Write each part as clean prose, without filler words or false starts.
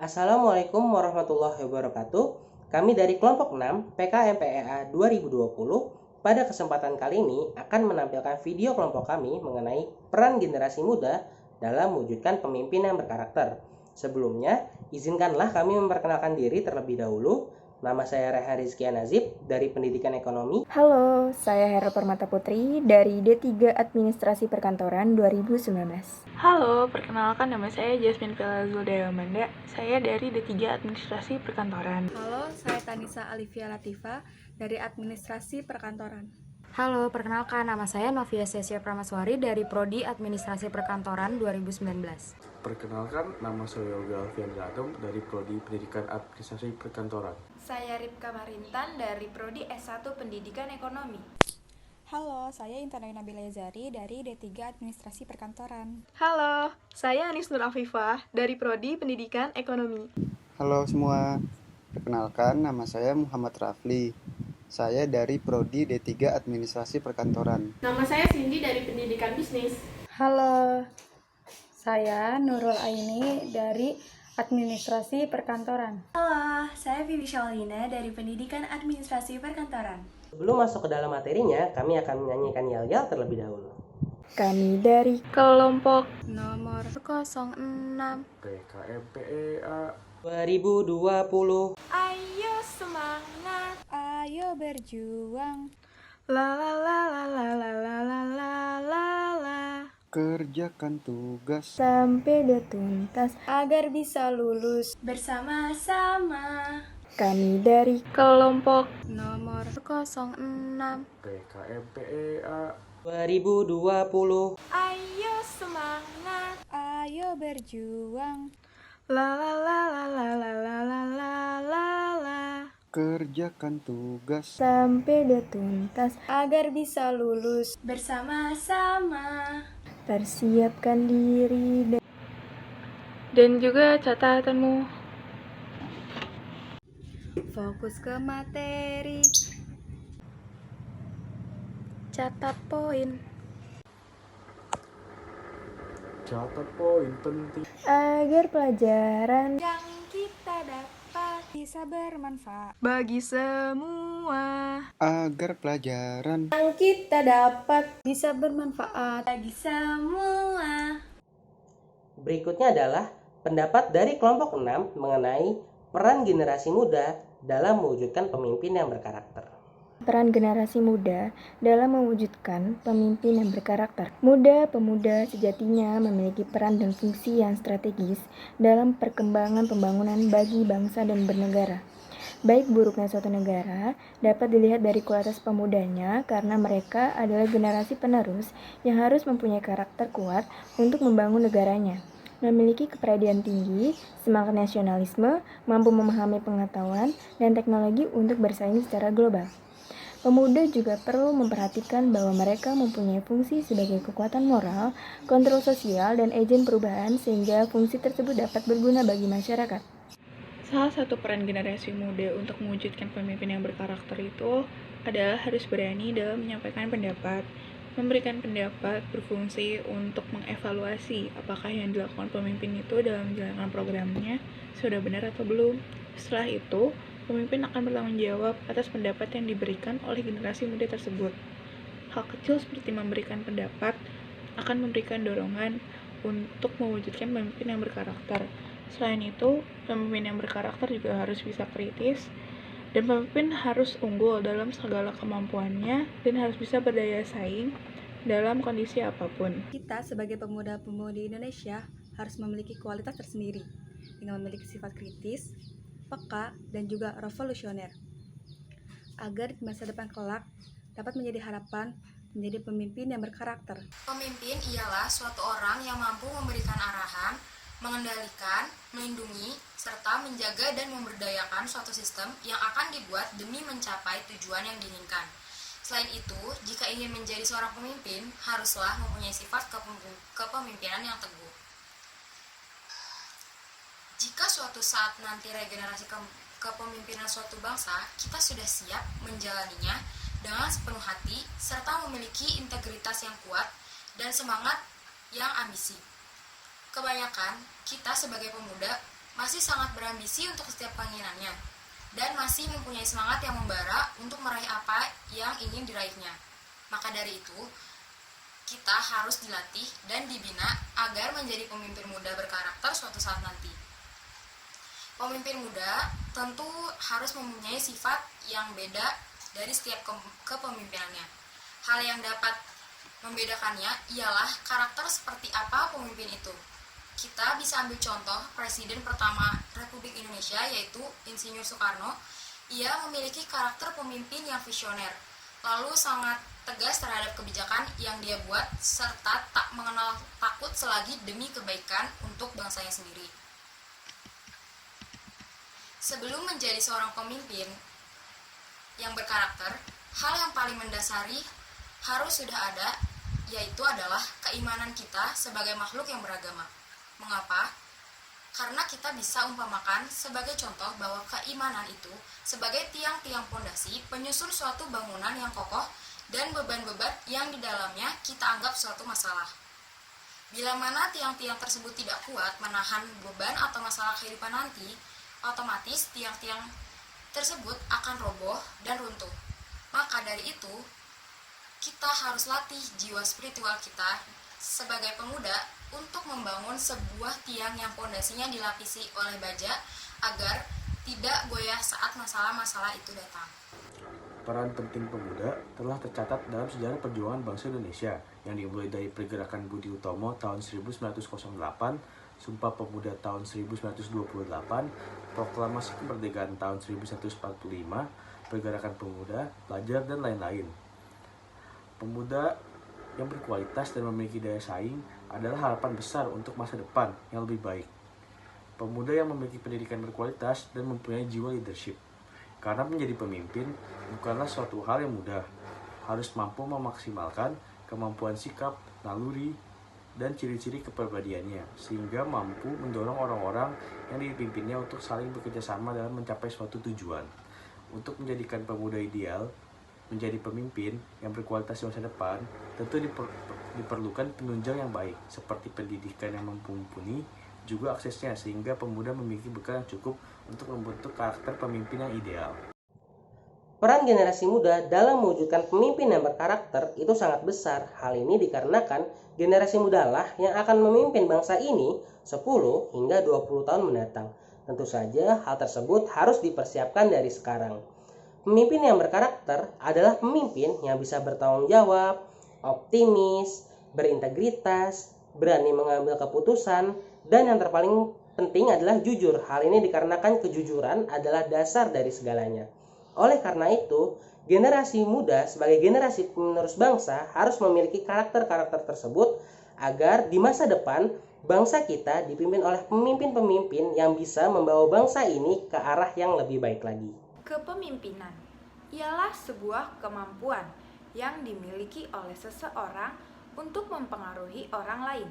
Assalamualaikum warahmatullahi wabarakatuh. Kami dari kelompok 6 PKMPEA 2020 pada kesempatan kali ini akan menampilkan video kelompok kami mengenai peran generasi muda dalam mewujudkan pemimpin yang berkarakter. Sebelumnya, izinkanlah kami memperkenalkan diri terlebih dahulu. Nama saya Rehan Rizky Nazib dari Pendidikan Ekonomi. Halo, saya Hera Permata Putri dari D3 Administrasi Perkantoran 2019. Halo, perkenalkan nama saya Jasmine Villa Zulda Amanda. Saya dari D3 Administrasi Perkantoran. Halo, saya Tanisa Alivia Latifa dari Administrasi Perkantoran. Halo, perkenalkan nama saya Novia Sesia Pramaswari dari Prodi Administrasi Perkantoran 2019. Perkenalkan, nama saya Yoga Alfian Zadom dari Prodi Pendidikan Administrasi Perkantoran. Saya Ripka Marintan dari Prodi S1 Pendidikan Ekonomi. Halo, saya Intan Nabila Yazari dari D3 Administrasi Perkantoran. Halo, saya Anis Nur Afifah dari Prodi Pendidikan Ekonomi. Halo semua, perkenalkan nama saya Muhammad Rafli. Saya dari Prodi D3 Administrasi Perkantoran. Nama saya Cindy dari Pendidikan Bisnis. Halo, saya Nurul Aini dari Administrasi Perkantoran. Halo, saya Vivi Shaulina dari Pendidikan Administrasi Perkantoran. Sebelum masuk ke dalam materinya, kami akan menyanyikan yel-yel terlebih dahulu. Kami dari Kelompok Nomor 06 PKMPEA 2020. Ayo semangat, Ayo berjuang, la la la la la la la la la la la. Kerjakan tugas sampai tuntas agar bisa lulus. bersama-sama. Kami dari Kelompok Nomor 06 PKMPEA 2020. Ayo semangat, Ayo berjuang, la la la la la la la la la la la. Kerjakan tugas sampai tuntas agar bisa lulus. bersama-sama. persiapkan diri Dan juga catatanmu. Fokus ke materi, catat poin catat poin penting agar pelajaran Yang kita dapat bisa bermanfaat. Bagi semua. agar pelajaran Yang kita dapat bisa bermanfaat. bagi semua. Berikutnya adalah pendapat dari kelompok 6 mengenai peran generasi muda dalam mewujudkan pemimpin yang berkarakter. peran generasi muda dalam mewujudkan pemimpin yang berkarakter. Muda-pemuda sejatinya memiliki peran dan fungsi yang strategis dalam perkembangan pembangunan bagi bangsa dan bernegara. Baik buruknya suatu negara dapat dilihat dari kualitas pemudanya karena mereka adalah generasi penerus yang harus mempunyai karakter kuat untuk membangun negaranya, memiliki kepribadian tinggi, semangat nasionalisme, mampu memahami pengetahuan dan teknologi untuk bersaing secara global. Pemuda juga perlu memperhatikan bahwa mereka mempunyai fungsi sebagai kekuatan moral, kontrol sosial, dan agen perubahan sehingga fungsi tersebut dapat berguna bagi masyarakat. Salah satu peran generasi muda untuk mewujudkan pemimpin yang berkarakter itu adalah harus berani dalam menyampaikan pendapat. Memberikan pendapat berfungsi untuk mengevaluasi apakah yang dilakukan pemimpin itu dalam menjalankan programnya sudah benar atau belum. Setelah itu, pemimpin akan bertanggung jawab atas pendapat yang diberikan oleh generasi muda tersebut. Hal kecil seperti memberikan pendapat akan memberikan dorongan untuk mewujudkan pemimpin yang berkarakter. Selain itu, pemimpin yang berkarakter juga harus bisa kritis, dan pemimpin harus unggul dalam segala kemampuannya dan harus bisa berdaya saing dalam kondisi apapun. Kita sebagai pemuda-pemudi Indonesia harus memiliki kualitas tersendiri dengan memiliki sifat kritis, peka, dan juga revolusioner agar di masa depan kelak dapat menjadi harapan menjadi pemimpin yang berkarakter. Pemimpin ialah suatu orang yang mampu memberikan arahan, mengendalikan, melindungi, serta menjaga dan memberdayakan suatu sistem yang akan dibuat demi mencapai tujuan yang diinginkan. Selain itu, jika ingin menjadi seorang pemimpin, haruslah mempunyai sifat kepemimpinan yang teguh. Jika suatu saat nanti regenerasi kepemimpinan suatu bangsa, kita sudah siap menjalaninya dengan sepenuh hati, serta memiliki integritas yang kuat dan semangat yang ambisi. Kebanyakan, kita sebagai pemuda masih sangat berambisi untuk setiap keinginannya, dan masih mempunyai semangat yang membara untuk meraih apa yang ingin diraihnya. Maka dari itu, kita harus dilatih dan dibina agar menjadi pemimpin muda berkarakter suatu saat nanti. Pemimpin muda tentu harus mempunyai sifat yang beda dari setiap kepemimpinannya. Hal yang dapat membedakannya ialah karakter seperti apa pemimpin itu. Kita bisa ambil contoh Presiden pertama Republik Indonesia, yaitu Insinyur Soekarno. Ia memiliki karakter pemimpin yang visioner, lalu sangat tegas terhadap kebijakan yang dia buat, serta tak mengenal takut selagi demi kebaikan untuk bangsanya sendiri. Sebelum menjadi seorang pemimpin yang berkarakter, hal yang paling mendasari harus sudah ada, yaitu adalah keimanan kita sebagai makhluk yang beragama. Mengapa? Karena kita bisa umpamakan sebagai contoh bahwa keimanan itu sebagai tiang-tiang pondasi penyusun suatu bangunan yang kokoh dan beban-beban yang di dalamnya kita anggap suatu masalah. Bila mana tiang-tiang tersebut tidak kuat menahan beban atau masalah kehidupan nanti, otomatis tiang-tiang tersebut akan roboh dan runtuh. Maka dari itu, kita harus latih jiwa spiritual kita sebagai pemuda untuk membangun sebuah tiang yang pondasinya dilapisi oleh baja agar tidak goyah saat masalah-masalah itu datang. Peran penting pemuda telah tercatat dalam sejarah perjuangan bangsa Indonesia yang dimulai dari Pergerakan Budi Utomo tahun 1908, Sumpah Pemuda tahun 1928, Proklamasi Kemerdekaan tahun 1145, Pergerakan Pemuda, Pelajar, dan lain-lain. Pemuda yang berkualitas dan memiliki daya saing adalah harapan besar untuk masa depan yang lebih baik. Pemuda yang memiliki pendidikan berkualitas dan mempunyai jiwa leadership. Karena menjadi pemimpin bukanlah suatu hal yang mudah, harus mampu memaksimalkan kemampuan sikap, naluri, dan ciri-ciri kepribadiannya, sehingga mampu mendorong orang-orang yang dipimpinnya untuk saling bekerjasama dalam mencapai suatu tujuan. Untuk menjadikan pemuda ideal menjadi pemimpin yang berkualitas di masa depan, tentu diperlukan penunjang yang baik, seperti pendidikan yang mumpuni, juga aksesnya, sehingga pemuda memiliki bekal yang cukup untuk membentuk karakter pemimpin yang ideal. Peran generasi muda dalam mewujudkan pemimpin yang berkarakter itu sangat besar. Hal ini dikarenakan generasi muda lah yang akan memimpin bangsa ini 10 hingga 20 tahun mendatang. Tentu saja hal tersebut harus dipersiapkan dari sekarang. Pemimpin yang berkarakter adalah pemimpin yang bisa bertanggung jawab, optimis, berintegritas, berani mengambil keputusan, dan yang terpaling penting adalah jujur. Hal ini dikarenakan kejujuran adalah dasar dari segalanya. Oleh karena itu, generasi muda sebagai generasi penerus bangsa harus memiliki karakter-karakter tersebut agar di masa depan bangsa kita dipimpin oleh pemimpin-pemimpin yang bisa membawa bangsa ini ke arah yang lebih baik lagi. Kepemimpinan ialah sebuah kemampuan yang dimiliki oleh seseorang untuk mempengaruhi orang lain.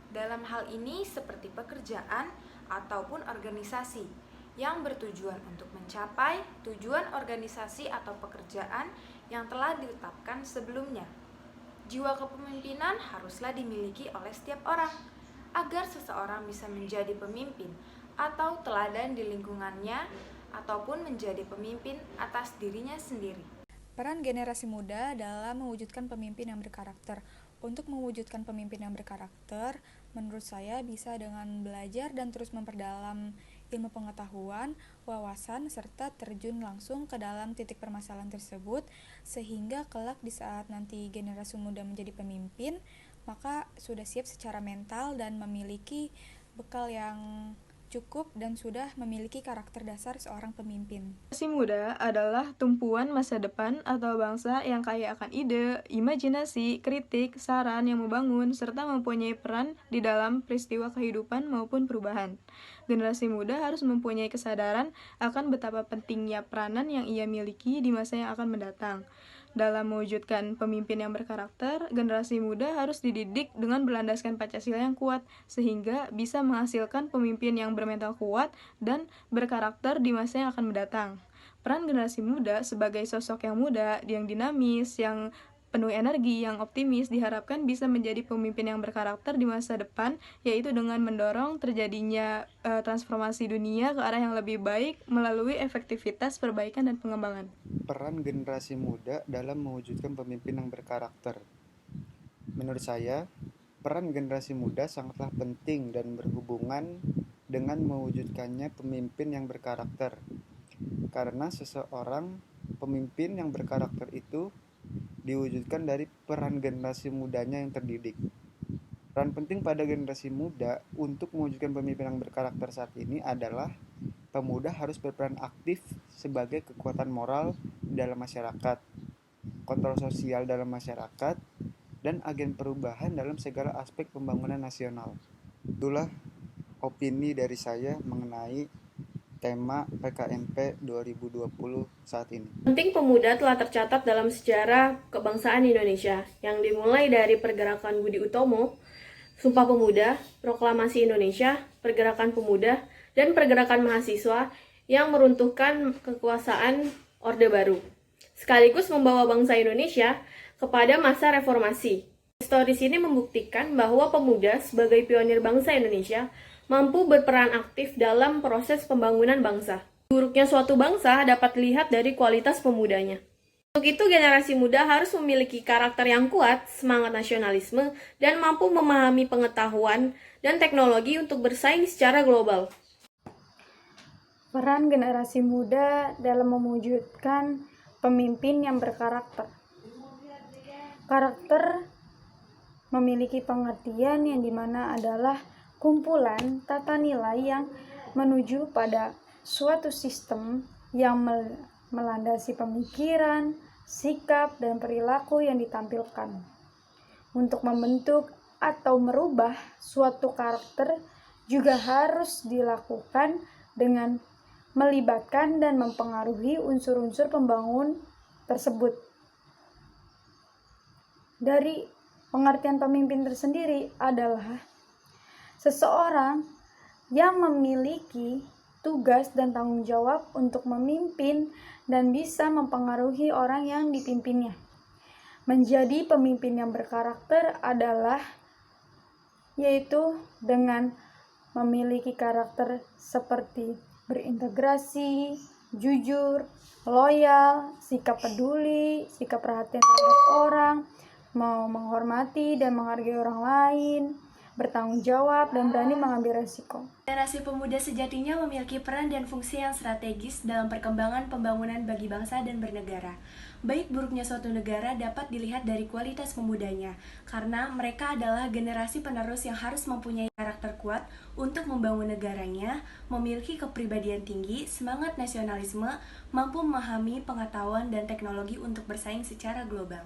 Dalam hal ini seperti pekerjaan ataupun organisasi yang bertujuan untuk mencapai tujuan organisasi atau pekerjaan yang telah ditetapkan sebelumnya. Jiwa kepemimpinan haruslah dimiliki oleh setiap orang agar seseorang bisa menjadi pemimpin atau teladan di lingkungannya ataupun menjadi pemimpin atas dirinya sendiri. Peran generasi muda dalam mewujudkan pemimpin yang berkarakter. Untuk mewujudkan pemimpin yang berkarakter, menurut saya bisa dengan belajar dan terus memperdalam ilmu pengetahuan, wawasan, serta terjun langsung ke dalam titik permasalahan tersebut, sehingga kelak di saat nanti generasi muda menjadi pemimpin, maka sudah siap secara mental dan memiliki bekal yang cukup dan sudah memiliki karakter dasar seorang pemimpin. Generasi muda adalah tumpuan masa depan atau bangsa yang kaya akan ide, imajinasi, kritik, saran yang membangun, serta mempunyai peran di dalam peristiwa kehidupan maupun perubahan. Generasi muda harus mempunyai kesadaran akan betapa pentingnya peranan yang ia miliki di masa yang akan mendatang. Dalam mewujudkan pemimpin yang berkarakter, generasi muda harus dididik dengan berlandaskan Pancasila yang kuat, sehingga bisa menghasilkan pemimpin yang bermental kuat dan berkarakter di masa yang akan mendatang. Peran generasi muda sebagai sosok yang muda, yang dinamis, yang penuh energi, yang optimis, diharapkan bisa menjadi pemimpin yang berkarakter di masa depan, yaitu dengan mendorong terjadinya transformasi dunia ke arah yang lebih baik melalui efektivitas perbaikan dan pengembangan. Peran generasi muda dalam mewujudkan pemimpin yang berkarakter. Menurut saya, peran generasi muda sangatlah penting dan berhubungan dengan mewujudkannya pemimpin yang berkarakter. Karena seseorang pemimpin yang berkarakter itu diwujudkan dari peran generasi mudanya yang terdidik. Peran penting pada generasi muda untuk mewujudkan pemimpin yang berkarakter saat ini adalah pemuda harus berperan aktif sebagai kekuatan moral dalam masyarakat, kontrol sosial dalam masyarakat, dan agen perubahan dalam segala aspek pembangunan nasional. Itulah opini dari saya mengenai tema PKMP 2020 saat ini. Penting pemuda telah tercatat dalam sejarah kebangsaan Indonesia yang dimulai dari pergerakan Budi Utomo, Sumpah Pemuda, Proklamasi Indonesia, Pergerakan Pemuda, dan Pergerakan Mahasiswa yang meruntuhkan kekuasaan Orde Baru, sekaligus membawa bangsa Indonesia kepada masa reformasi. Historis ini membuktikan bahwa pemuda sebagai pionir bangsa Indonesia mampu berperan aktif dalam proses pembangunan bangsa. Buruknya suatu bangsa dapat dilihat dari kualitas pemudanya. Untuk itu, generasi muda harus memiliki karakter yang kuat, semangat nasionalisme, dan mampu memahami pengetahuan dan teknologi untuk bersaing secara global. Peran generasi muda dalam mewujudkan pemimpin yang berkarakter. Karakter memiliki pengertian yang dimana adalah kumpulan tata nilai yang menuju pada suatu sistem yang melandasi pemikiran, sikap, dan perilaku yang ditampilkan. Untuk membentuk atau merubah suatu karakter juga harus dilakukan dengan melibatkan dan mempengaruhi unsur-unsur pembangun tersebut. Dari pengertian pemimpin tersendiri adalah seseorang yang memiliki tugas dan tanggung jawab untuk memimpin dan bisa mempengaruhi orang yang dipimpinnya. Menjadi pemimpin yang berkarakter adalah yaitu dengan memiliki karakter seperti berintegrasi, jujur, loyal, sikap peduli, sikap perhatian terhadap orang, mau menghormati dan menghargai orang lain, bertanggung jawab, dan berani mengambil resiko. Generasi pemuda sejatinya memiliki peran dan fungsi yang strategis dalam perkembangan pembangunan bagi bangsa dan bernegara. Baik buruknya suatu negara dapat dilihat dari kualitas pemudanya, karena mereka adalah generasi penerus yang harus mempunyai karakter kuat untuk membangun negaranya, memiliki kepribadian tinggi, semangat nasionalisme, mampu memahami pengetahuan dan teknologi untuk bersaing secara global.